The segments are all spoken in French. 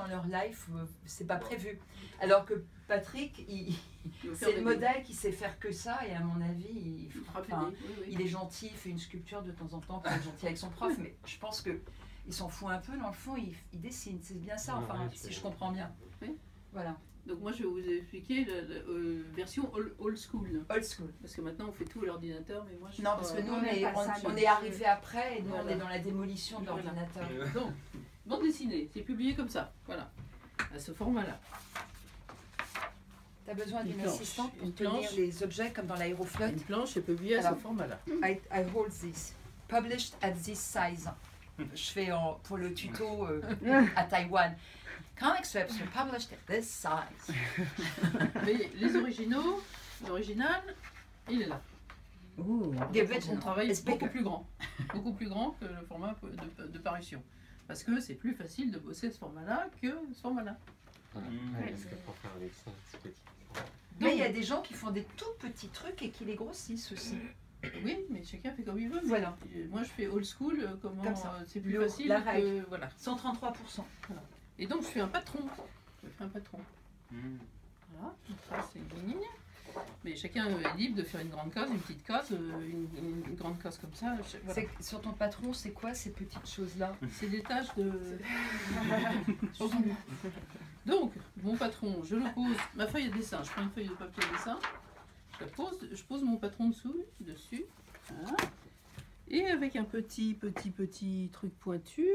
leur life, c'est pas prévu. Alors que Patrick, c'est le modèle qui sait faire que ça, et à mon avis, il est gentil, il fait une sculpture de temps en temps pour être gentil avec son prof, mais je pense que il s'en fout un peu, dans le fond, il dessine, c'est bien ça, enfin, si je comprends bien. Oui. Voilà. Donc moi je vais vous expliquer la version old school. Old school. Parce que maintenant on fait tout à l'ordinateur, mais moi je Non, parce que nous on est arrivé après, et nous on est dans la démolition de l'ordinateur. Donc, bande dessinée, c'est publié comme ça, voilà, à ce format-là. Tu as besoin d'une assistante pour tenir les objets comme dans l'aéroflotte. Une planche est publiée à ce format-là. I hold this. Published at this size. Je fais pour le tuto à Taïwan. Comic strips are published at this size. Mais les originaux, l'original, il est là. On travaille beaucoup plus grand que le format de parution. Parce que c'est plus facile de bosser ce format-là que ce format-là. Mais il y a des gens qui font des tout petits trucs et qui les grossissent aussi. Oui, mais chacun fait comme il veut. Voilà. Moi je fais old school, c'est plus facile la règle. que, voilà. 133%. Voilà. Et donc je fais un patron. Voilà, donc ça c'est une ligne. Mais chacun est libre de faire une grande case, une petite case, une grande case comme ça. Voilà. Sur ton patron, c'est quoi ces petites choses-là? C'est des tâches de... Donc, mon patron, je le pose, ma feuille de dessin, je prends une feuille de papier de dessin, je pose mon patron dessus, voilà. Et avec un petit truc pointu,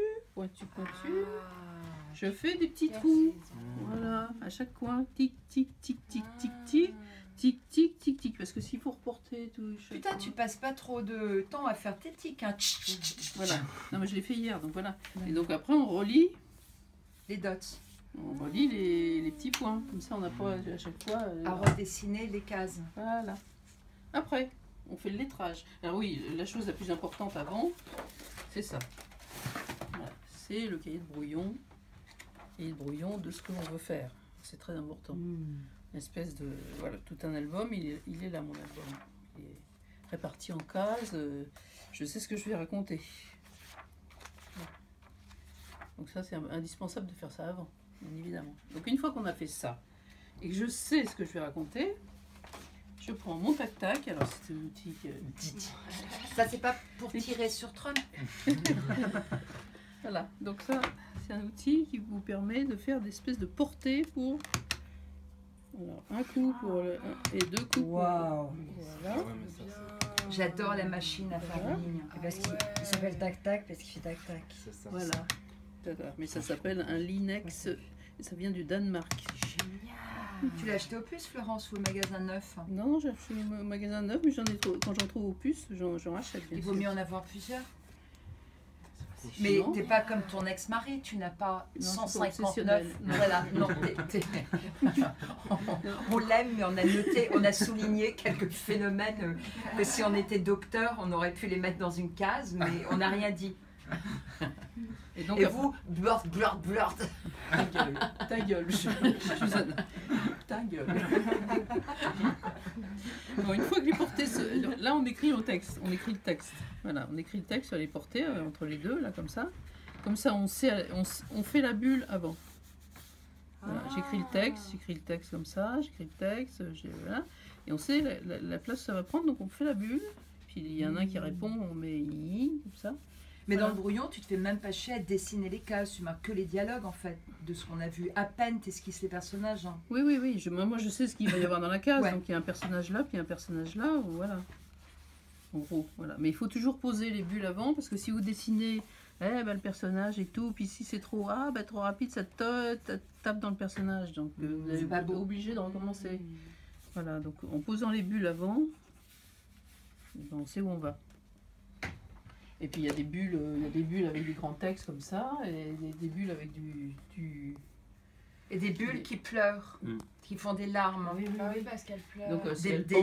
je fais des petits trous, voilà, à chaque coin, tic, tic, tic, tic, tic, tic, tic, tic, tic, tic, parce que s'il faut reporter tout... Putain, tu passes pas trop de temps à faire tes tics, hein. Voilà, non mais je l'ai fait hier, donc voilà. Et donc après on relie... Les dots. On relie les petits points, comme ça on n'a pas à chaque fois... à redessiner les cases. Voilà. Après, on fait le lettrage. Alors oui, la chose la plus importante avant, c'est ça. Voilà. C'est le cahier de brouillon. De ce que l'on veut faire. C'est très important. Une espèce de... Voilà, tout un album, il est là mon album. Il est réparti en cases. Je sais ce que je vais raconter. Donc ça, c'est indispensable de faire ça avant, bien évidemment. Donc une fois qu'on a fait ça, et que je sais ce que je vais raconter, je prends mon tac-tac. Alors c'est un outil que... Ça, c'est pas pour tirer sur Trump. Voilà, donc ça, c'est un outil qui vous permet de faire des espèces de portées pour... Alors, un coup et deux coups. Waouh. Voilà. J'adore la machine à faire des lignes. Parce qu'il s'appelle tac-tac parce qu'il fait tac-tac. Voilà. Mais ça s'appelle un Linex. Ça vient du Danemark. Génial. Tu l'as acheté au puce, Florence, ou au magasin neuf? Non, j'ai acheté au magasin neuf, mais quand j'en trouve au puce, j'en achète. Il vaut mieux en avoir plusieurs. Mais t'es pas comme ton ex-mari, tu n'as pas 159. Voilà, non, on l'aime, mais on a souligné quelques phénomènes que si on était docteur, on aurait pu les mettre dans une case, mais on n'a rien dit. Et, donc, vous, blurt. Ta gueule, ta gueule. Bon, une fois que les portées, là on écrit le texte. Voilà, on écrit le texte sur les portées entre les deux, là comme ça. Comme ça, on fait la bulle avant. Voilà, j'écris le texte comme ça, voilà, et on sait la place que ça va prendre, donc on fait la bulle. Puis il y en a un qui répond, on met i comme ça. Mais voilà. Dans le brouillon, tu te fais même pas chier à dessiner les cases, tu marques que les dialogues en fait, de ce qu'on a vu. À peine t'esquisses les personnages. Hein. Oui, moi je sais ce qu'il va y avoir dans la case, ouais. Donc il y a un personnage là, puis un personnage là, voilà. En gros, voilà. Mais il faut toujours poser les bulles avant, parce que si vous dessinez le personnage et tout, puis si c'est trop, trop rapide, ça tape dans le personnage, donc vous n'êtes pas obligé de recommencer. Voilà, donc en posant les bulles avant, on sait où on va. Et puis il y a des bulles avec du grand texte comme ça, et des bulles avec du... Et des bulles qui pleurent, qui font des larmes. Oui, parce qu'elles pleurent. Donc,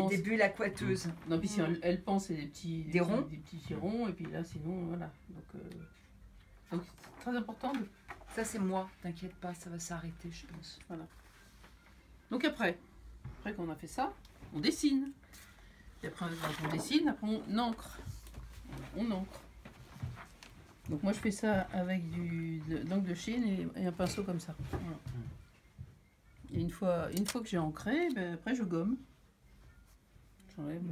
des bulles aquateuses. Non, puis si elle pense, c'est des ronds. Des petits ronds, et puis là, sinon, voilà. Donc c'est très important. Ça, c'est moi, t'inquiète pas, ça va s'arrêter, je pense. Voilà. Donc après qu'on a fait ça, on dessine. Et après, on dessine, après on encre. On encre. Donc moi je fais ça avec d'encre de Chine et un pinceau comme ça. Voilà. Et une fois que j'ai ancré, ben, après je gomme. J'enlève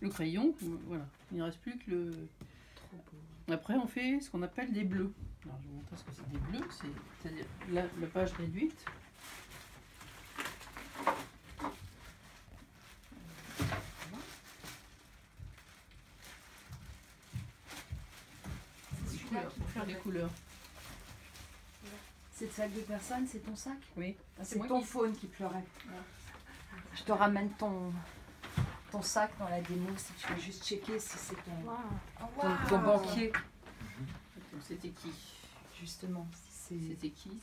le crayon, voilà. Il ne reste plus que le... Trop beau. Après on fait ce qu'on appelle des bleus. Alors je vais vous montrer ce que c'est des bleus, c'est-à-dire la page réduite. Pour faire les couleurs. C'est le sac de personne, c'est ton sac? Oui. Ah, c'est ton faune qui pleurait. Ouais. Je te ramène ton sac dans la démo si tu veux juste checker si c'est ton banquier. C'était qui? Justement. C'était qui?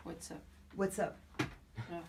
WhatsApp. WhatsApp. Ah.